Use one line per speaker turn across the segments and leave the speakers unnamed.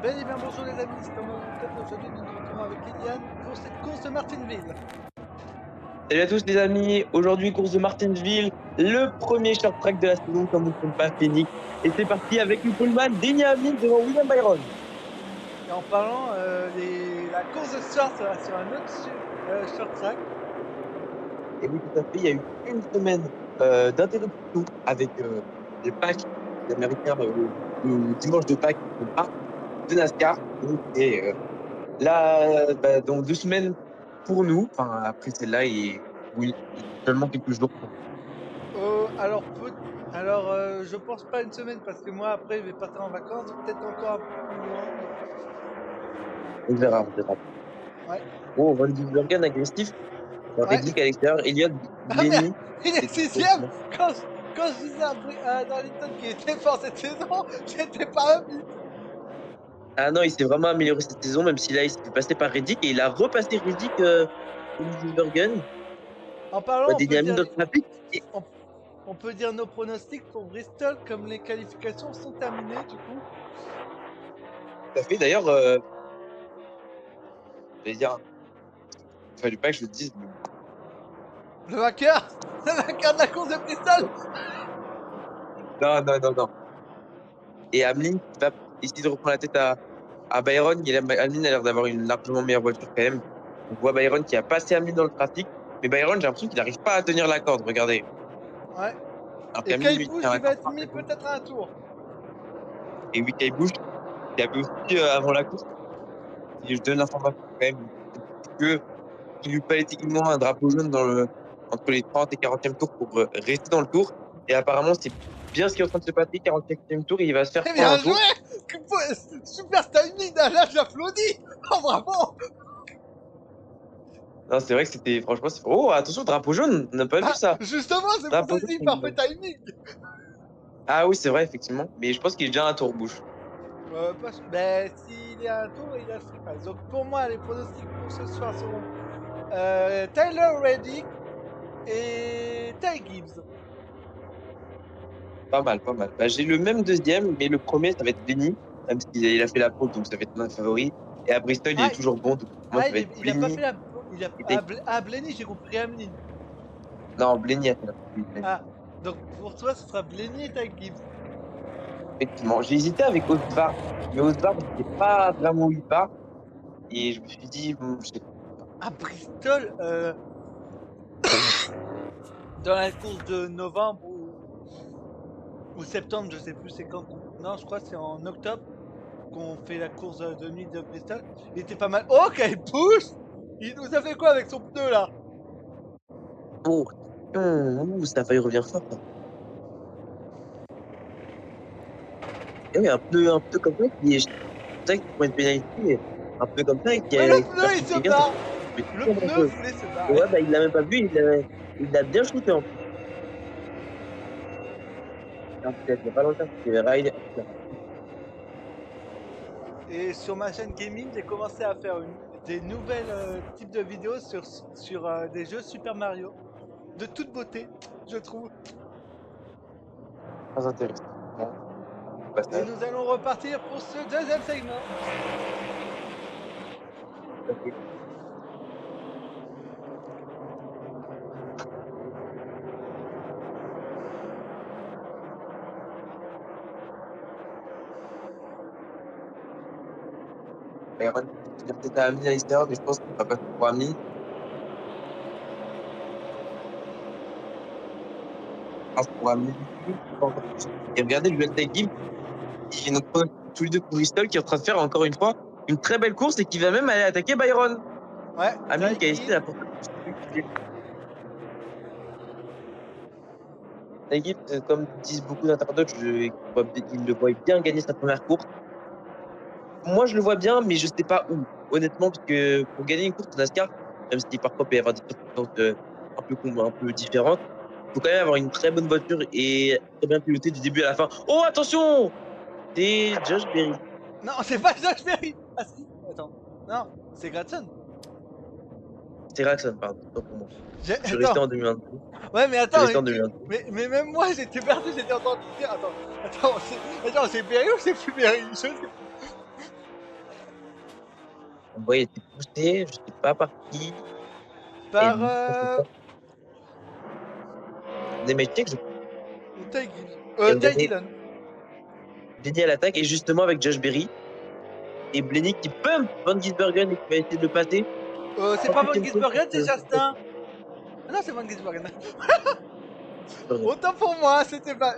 Bel et bien bonjour les amis, c'est comme peut-être aujourd'hui nous nous retrouvons avec Liliane pour cette course de Martinsville.
Salut à tous les amis, aujourd'hui course de Martinsville, le premier short track de la saison comme ne sont pas Phoenix. Et c'est parti avec le poleman Denny Hamlin devant William Byron.
Et en parlant, la course de ce soir sera sur un autre short track.
Et oui, tout à fait, il y a eu une semaine d'interruption avec les Pâques les Américains, le dimanche de Pâques, ils font pas de NASCAR. Donc, et là, dans 2 semaines pour nous, enfin après celle-là, et oui, seulement quelques jours pour
Je pense pas une semaine parce que moi après je vais partir en vacances, peut-être encore un peu plus loin.
on verra, on verra.
Ouais,
Oh, Van Gisbergen agressif.
ouais.
Reddick à l'extérieur, Elliott,
Ah merde,
Blenny.
il est
Et
sixième. Quand je disais à Darlington qu'il était fort cette saison, j'étais pas un but.
Ah non, il s'est vraiment amélioré cette saison, même si là, il s'est fait passer par Reddick et il a repassé Reddick au Gisbergen.
En parlant,
Des dynamiques dans le trafic. Et
on, on peut dire nos pronostics pour Bristol comme les qualifications sont terminées du coup.
tout à fait, d'ailleurs, j'allais dire, il fallait pas que je le dise, mais
Le vainqueur Le vainqueur de la course de Bristol.
non, non, non, non. Et Hamlin qui va essayer de reprendre la tête à Byron. Hamlin a l'air d'avoir une largement meilleure voiture quand même. On voit Byron qui a passé Hamlin dans le trafic. Mais Byron, j'ai l'impression qu'il n'arrive pas à tenir la corde, regardez.
Ouais.
Alors
Et
qu'Hamlin,
Kyle
lui,
Busch,
tient la
il va
corde
être mis
parfaitement.
peut-être à un tour.
Et Wickey Bush, qui avait aussi, avant la course, si je donne l'information quand même, que il lui fallait techniquement un drapeau jaune entre les 30 et 40e tours pour rester dans le tour. Et apparemment, c'est bien ce qui est en train de se passer, 44e tour, il va se faire
Eh
prendre
bien
un
joué.
tour.
Super timing. Là, je l'applaudis. Oh bravo.
Non, c'est vrai que c'était, franchement, oh, attention, drapeau jaune, on n'a pas vu
Bah
ça.
justement, c'est pour ça
Drapeau
que je dis
jaune.
parfait timing.
Ah oui, c'est vrai, effectivement. Mais je pense qu'il est déjà à un tour bouche.
Ben s'il est à un tour, il a le free pass. Donc pour moi, les pronostics pour ce soir seront Tyler Reddick et Ty Gibbs.
Pas mal, pas mal. Bah, j'ai le même deuxième, mais le premier, ça va être Benny, même s'il a fait la pole, donc ça va être l'un des favoris. Et à Bristol, il
Ah,
est toujours bon, donc pour moi,
ah
ça va être
il a pas fait
Benny
la. Il a,
et Ty.
Blenny, j'ai compris Hamlin.
Non, Blenny a fait la pole. Blenny.
Ah, donc pour toi, ce sera Blenny et Ty Gibbs.
Effectivement. J'ai hésité avec Osvar, mais Osvar, je sais pas vraiment où il part. Et je me suis dit, je sais
À Bristol, dans la course de novembre ou septembre, je sais plus c'est quand. Non, je crois que c'est en octobre qu'on fait la course de nuit de Bristol. Il était pas mal. Oh, quelle push. Il nous a fait quoi avec son pneu là?
oh, ça a failli revenir fort, ça. Et oui, un pneu comme ça, c'est vrai que pour une pénalité, mais un pneu comme ça,
Mais le
qui passe
pneu, il
sous
se
quelqu'un, ça
barre.
peut être
Le
très
pneu
dangereux.
voulait se
Et
barrer.
ouais, bah, il l'a même pas vu, il l'a bien shooté en plus. Alors, peut-être, il y a pas longtemps, c'était Riley.
Et sur ma chaîne gaming, j'ai commencé à faire des nouvelles types de vidéos sur des jeux Super Mario. De toute beauté, je trouve.
Très intéressant. Bon, au
Et
passage.
nous allons repartir pour ce deuxième segment.
Tout à fait. Byron, il a peut-être amené à l'extérieur, mais je pense qu'il va passer pour Ami. Je pense pour Ami. Et regardez le duel tag Gibbs, qui est notre tous les deux pour Bristol, qui est en train de faire encore une fois une très belle course et qui va même aller attaquer Byron.
Ouais,
Hamlin
Ty
qui a hésité
Gibbs.
à porter Nagib, comme disent beaucoup d'internautes, il le voit bien gagner sa première course. Moi, je le vois bien, mais je sais pas où. Honnêtement, parce que pour gagner une course de NASCAR, même si parfois il peut y avoir des circonstances un peu différentes, il faut quand même avoir une très bonne voiture et très bien piloter du début à la fin. Oh, attention! C'est Josh Berry.
Non, c'est pas Josh Berry. Ah si, attends. Non, c'est Gratson.
C'est Racson, pardon, autant pour moi. Je suis resté
Attends.
en 2022.
Ouais, mais
Je suis
attends,
resté en 2022.
mais même moi, j'étais perdu, j'étais en train de dire. Attends, c'est Berry ou c'est plus Berry? Je sais plus.
On voit, il était poussé, je sais pas par qui. Et
Par
Nemechek, je
ou Ty
qui
Ty
regardait
Dillon.
Benny à l'attaque, et justement avec Josh Berry. Et Blenny qui pump Van Gisbergen et qui va essayer de le passer.
C'est
En
pas Van
huitième course,
Gisbergen, c'est Chastain. Ah non, c'est Van Gisbergen.
Gisbergen.
Autant pour moi, c'était Van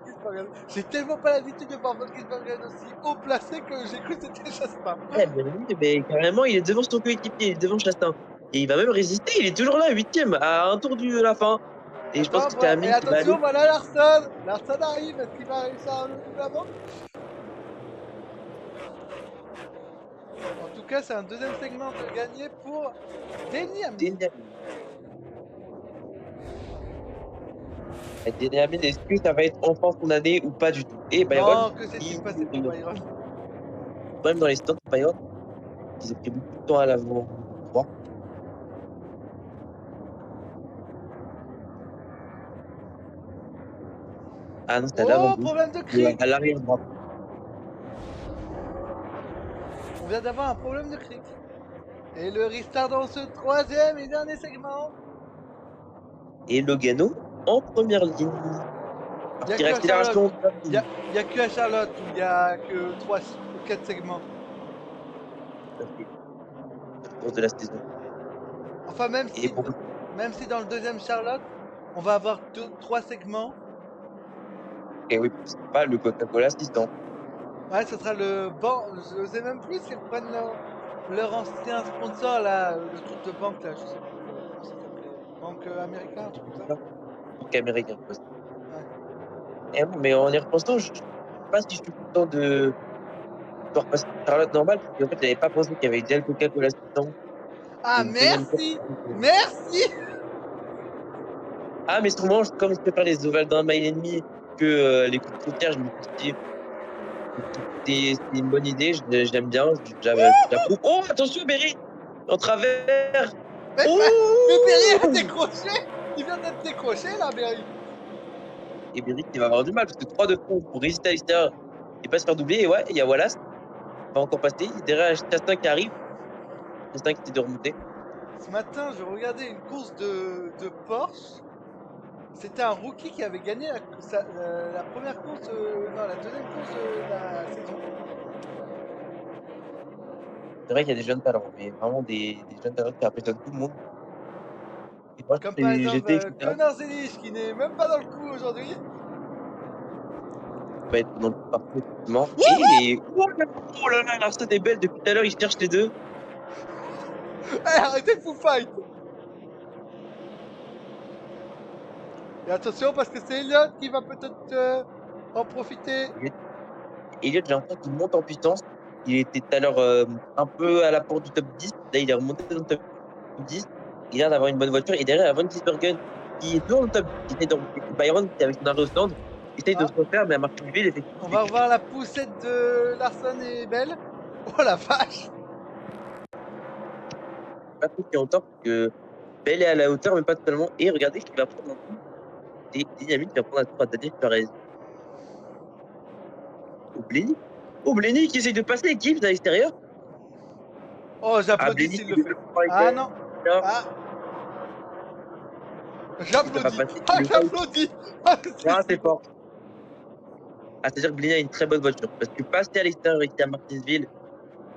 Gisbergen. J'ai tellement pas l'habitude de voir Van Gisbergen aussi haut placé que j'ai cru que c'était Chastain.
Ouais, Blenny, mais carrément, il est devant son coéquipier, il est devant Chastain. Et il va même résister, il est toujours là, huitième, à un tour de la fin. Et je pense
Attends,
que c'est
et
Amine qui va aller.
attention, voilà Larson. Larson arrive, est-ce qu'il va réussir à le doubler avant? En tout cas, c'est un deuxième segment de gagné pour Denny Hamlin.
Denny Hamlin, est-ce que ça va être enfin son année ou pas du tout? Et Byron,
Non, que s'est-il passé pour Byron?
même dans les stats, Byron, ils ont pris beaucoup de temps à l'avant droit. Ah non, c'est à l'avant
Oh,
gauche.
problème de cric.
À l'arrière droit.
On vient d'avoir un problème de cric. Et le restart dans ce troisième et dernier segment.
Et Logano en première ligne.
Il y a
Partir
que à Charlotte.
accélération.
Il y a que à Charlotte où il y a que 3 ou 4 segments.
Course de la saison.
Enfin,
Et pour
même si dans le deuxième Charlotte, on va avoir 3 segments.
et oui, c'est pas le Coca-Cola assistant.
Ouais, ce sera le banc. Je sais même plus s'ils reprennent leur ancien sponsor là, le truc de banque là, je sais plus comment ça s'appelait. Banque américain, un truc comme ça.
Donc américain.
Ouais.
Et bon, mais en y repensant, je sais pas si je suis content de repasser Charlotte normale, parce qu'en fait, j'avais pas pensé qu'il y avait déjà le Coca-Cola assistant.
Ah,
Une deuxième course.
merci! Merci!
Ah, mais sûrement, comme je préfère les ovales d'un mile et demi que les courses routières, je me suis dit, c'est une bonne idée, j'aime bien, j'approuve. Oh, attention, Berry! En travers!
Mais, mais Berry a
Oh!
décroché! Il vient d'être décroché là, Berry!
Et Berry qui va avoir du mal, parce que 3 de front pour résister à l'extérieur et pas se faire doubler. Et ouais, il y a Wallace qui va encore passer. Derrière, Chastain qui arrive. Chastain qui essaie de remonter.
Ce matin, je regardais une course de Porsche. C'était un rookie qui avait gagné la première course, non, la deuxième course de la saison.
C'est vrai qu'il y a des jeunes talents, mais vraiment des jeunes talents qui impressionnent tout le monde. Et moi,
Comme par exemple
j'étais, etc.
Connor Zelich qui n'est même pas dans le coup aujourd'hui.
Va être dans le parcours, effectivement. Et oh là là, Larson est belle depuis tout à l'heure, il cherche les deux.
Eh, arrêtez le fou fight! Et attention parce que c'est Elliott qui va peut-être en profiter.
Elliott, j'ai l'impression qu'il monte en puissance. Il était tout à l'heure un peu à la porte du top 10. Là, il est remonté dans le top 10. Il a l'air d'avoir une bonne voiture. Et derrière, Van Gisbergen, qui est toujours dans le top 10. Il essaie de remonter. Byron, qui est avec son arrêt au stand, essaye de
Ah,
se refaire, mais à Martinsville, effectivement,
on
c'est
va revoir la poussette de Larson et Bell. Oh la vache!
pas trop qui est en tort, parce que Bell est à la hauteur, mais pas totalement. Et regardez ce qu'il va prendre un coup. C'est Dynamite qui va prendre un tour à Daniel Perez. Blenny. Oh, Blenny qui essaye de passer l'équipe à l'extérieur.
Oh,
Ah,
j'applaudis
Blenny
s'il
qui
le
lui
fait.
fait le
Ah non! Ah!
ça va
J'applaudis!
passer.
Ah, j'applaudis! Ah,
Ah,
c'est
c'est
bon!
fort. Ah, c'est-à-dire que Blenny a une très bonne voiture. Parce que passer à l'extérieur ici à Martinsville,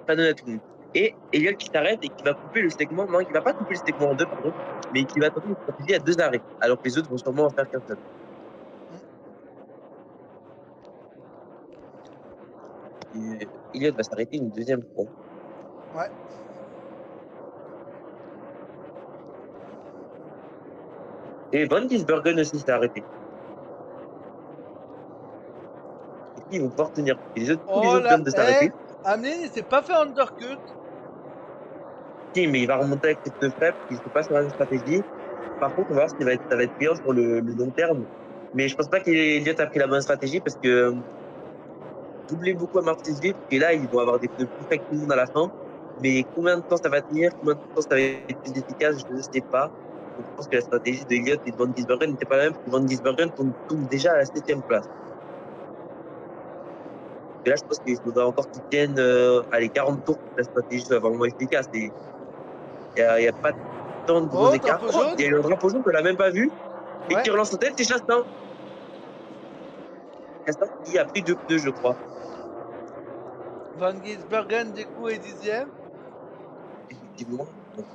pas donné à tout le monde. Et Elliott qui s'arrête et qui va couper le segment. Non, qui va pas couper le segment en deux, pardon. Mais qui va tenter une stratégie à 2 arrêts. Alors que les autres vont sûrement en faire qu'un seul. Et Elliott va s'arrêter une deuxième fois.
Ouais.
Et Van Gisbergen aussi s'est arrêté. Et puis ils vont pouvoir tenir. Et tous les
Oh
autres
là!
viennent de
Eh!
s'arrêter.
Hamlin, il s'est pas fait undercut!
Si, mais il va remonter avec cette deux frappes, il ne sait pas sur la même stratégie. Par contre, on va voir si ça va être payant sur le long terme. Mais je pense pas qu'Eliott a pris la bonne stratégie parce que doubler beaucoup à Martinsville, et là, ils vont avoir des pneus plus frais que tout le monde à la fin. Mais combien de temps ça va tenir, combien de temps ça va être plus efficace, je ne sais pas. Donc, je pense que la stratégie de Elliott et de Van Gisbergen n'était pas la même, parce que Van Gisbergen tombe déjà à la 7e place. Et là, je pense qu'il faudra encore qu'ils tiennent allez, 40 tours pour que la stratégie soit vraiment efficace. Et il y a pas tant de gros
Oh,
écarts.
drapeau
Oh, il y a
jaune.
eu un drapeau jaune, on l'a même pas vu. Et qui
Ouais.
relance en tête, c'est Chastain. Chastain qui a pris 2 pneus, je crois.
Van Gisbergen, du coup, est 10e.
Effectivement. Donc,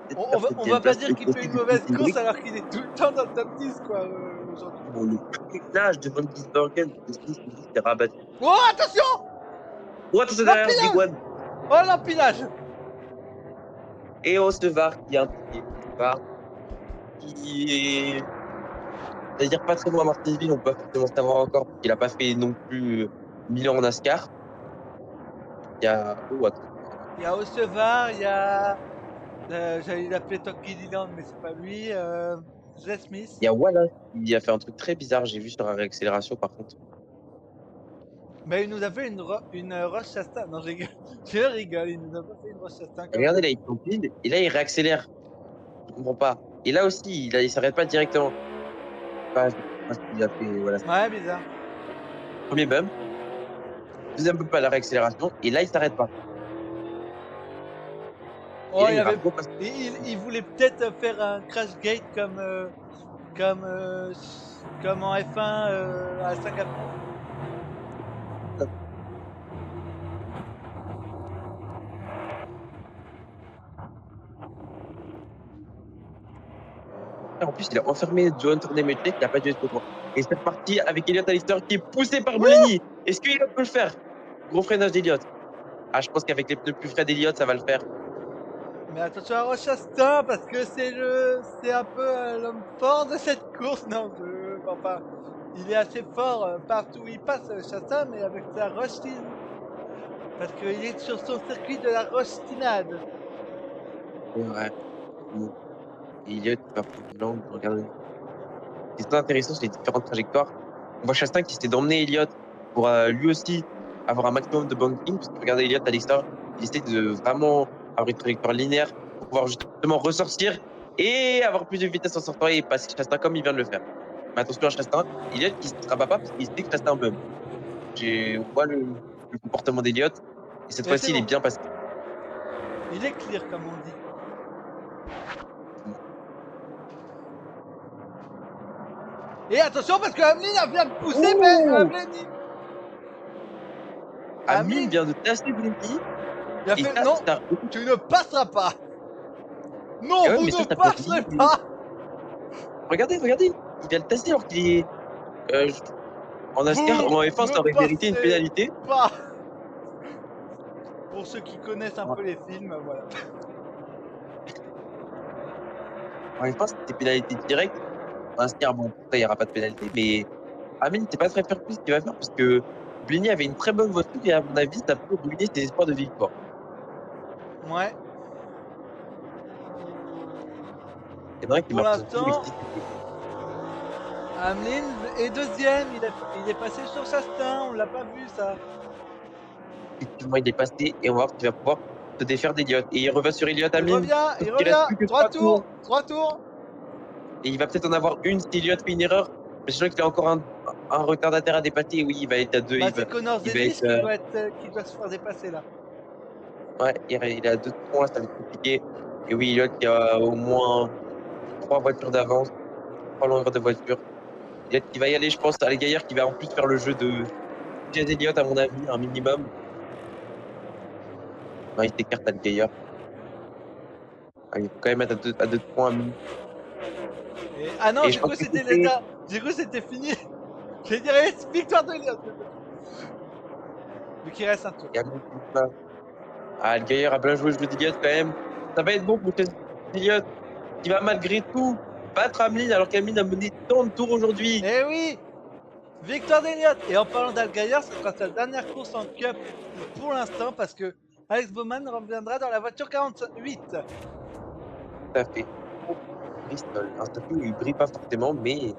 peut-être
On,
faire
on va,
cette
on
dixième
va pas
place
dire
au
qu'il fait
profit
une
du
mauvaise
Team
course
Brick.
alors qu'il est tout le temps dans le top 10, quoi, aujourd'hui.
Bon, le freinage de Van Gisbergen aussi, c'est rabattu.
Oh, attention.
Oh, attention derrière, Big
L'empilage.
One.
Oh, l'empilage.
Et Osevard qui a un petit Osevard qui est, c'est-à-dire pas très bon à Martinsville, on peut pas forcément savoir encore, parce qu'il a pas fait non plus 1000 ans en NASCAR. Il y a, oh, attends.
Il y a Osevar, il y a. J'allais l'appeler Toki Dylan, mais c'est pas lui. Jay Smith.
Il y a Wallace qui a fait un truc très bizarre, j'ai vu sur la réaccélération par contre.
Mais il nous a fait une Roche Chastain. Non, je rigole. Je rigole, il nous a pas fait une Roche Chastain comme
Regardez là,
d'hab.
il compile, et là il réaccélère. Je comprends pas. Et là aussi, il s'arrête pas directement. Pas, je sais pas ce qu'il a fait, voilà.
Ouais, bizarre.
Premier bump, deuxième bump à la réaccélération, et là il s'arrête pas. Et
Oh,
là
il
il va
avait.
repasser.
Il voulait peut-être faire un crash gate comme, euh, comme en F1 à Singapour.
En plus, il a enfermé John Tourné-Métré qui n'a pas dû être content. Et c'est reparti avec Elliott Alister qui est poussé par
Wouh.
Blaney. Est-ce qu'Elliott peut le faire? Gros freinage d'Elliott. Ah, je pense qu'avec les pneus plus frais d'Elliott, ça va le faire.
Mais attention à Roche Chastain parce que c'est un peu l'homme fort de cette course. Non, enfin, il est assez fort partout où il passe, Chastain, mais avec sa Roche. Parce qu'il est sur son circuit de la Rostinade.
Ouais. Bon. Et Elliott qui va prendre l'angle. Regardez. C'est très intéressant sur les différentes trajectoires. On voit Chastain qui essaie d'emmener Elliott pour lui aussi avoir un maximum de banking. Parce que regardez Elliott Alister, il essaie de vraiment avoir une trajectoire linéaire pour pouvoir justement ressortir et avoir plus de vitesse en sortant et passer Chastain comme il vient de le faire. Mais attention à Chastain, Elliott qui se rabat pas parce qu'il sait que Chastain bump. On voit le comportement d'Elliott et cette
Mais c'est
fois-ci il est
bon,
bien passé.
il est clear comme on dit. Et attention parce que Hamlin vient de pousser, mais
Ouh, Hamlin
Hamlin,
vient de tasser Blaney
il a
et
fait
ça,
non,
ça.
tu ne passeras pas.
Et
Non,
ouais,
vous
mais
ne
ça peut être
passerez
lui.
pas.
Regardez, il vient de tasser alors qu'il est euh, en NASCAR,
Vous
en F1, ça
ne
aurait mérité une
passerez
pénalité.
pas. Pour ceux qui connaissent un
En
peu les films, voilà.
F1, c'était pénalité directe. En NASCAR, bon, pour ça, il n'y aura pas de pénalité. Mais Hamlin, c'est pas très fair plus ce qu'il va faire parce que Blaney avait une très bonne voiture et à mon avis, ça peut ruiner ses espoirs de victoire.
Ouais.
Il y en a un qui
Pour
marque son coup
l'instant,
ici.
Hamlin est deuxième. Il est passé sur Chastain. On l'a pas vu ça.
Effectivement, il est passé et on va voir qu'il va pouvoir se défaire d'Elliott. Et il revient sur Elliott Hamlin.
Il
Sauf qu'il reste
revient.
plus que
3
3
tours.
tours.
3 tours.
Et il va peut-être en avoir une si Elliott fait une erreur. Mais je sens qu'il a encore un retardataire à dépasser. Et oui, il va être à 2.
Bah c'est Connor
Il va
Zedis
être,
qui doit se faire dépasser là.
ouais, il est à 2 points, ça va être compliqué. Et oui, Elliott qui a au moins 3 voitures d'avance, 3 longueurs de voiture. Elliott qui va y aller, je pense, à Gaillard qui va en plus faire le jeu de Jazz Elliott, à mon avis, un minimum. Non, il s'écarte à Gaillard. Ah, il faut quand même être à 2 points.
Ah non,
Et je
j'ai
pense
cru que
que
c'était
c'était.
l'état. J'ai cru que c'était fini. J'ai dit yes, victoire de Lyon. Mais qu'il reste un tour.
Ah, le Gaillard a bien joué le jeu d'Elliott quand même. Ça va être bon pour Jazz Elliott qui va malgré tout battre Hamlin alors qu'Hamlin a mené tant de tours aujourd'hui.
Eh oui, victoire d'Eliott. Et en parlant d'Algaillard, ce sera sa dernière course en Cup pour l'instant parce que Alex Bowman reviendra dans la voiture 48.
Tout à fait. Bristol, un statut où il brille pas forcément, mais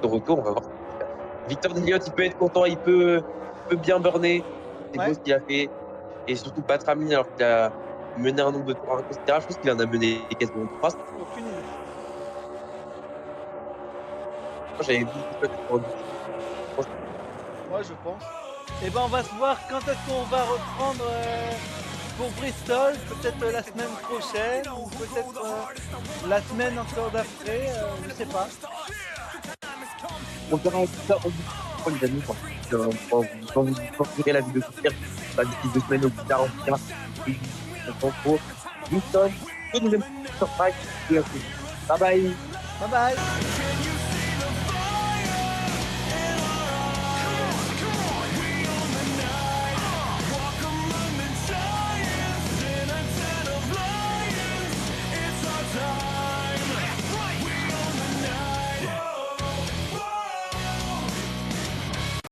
au retour, on va voir ce qu'il peut faire. Victor Elliott, il peut être content, il peut bien burner. C'est beau
Ouais,
ce qu'il a fait. Et surtout battre Hamlin alors qu'il a mené un nombre de tours considérable. Je pense qu'il en a mené quasiment 3.
aucune idée.
J'avais vu peut-être en 10.
Moi, je pense. Et ben on va se voir quand est-ce qu'on va reprendre pour Bristol, peut-être la semaine prochaine ou peut-être la semaine encore d'après, je sais pas.
On verra en tout cas, on vous prend les amis, quand vous sortirez la vidéo sur d'ici 2 semaines au plus tard, on verra. Et on se retrouve. Houston, que nous aimons sur Pack, et à tous. Bye bye.
Bye bye.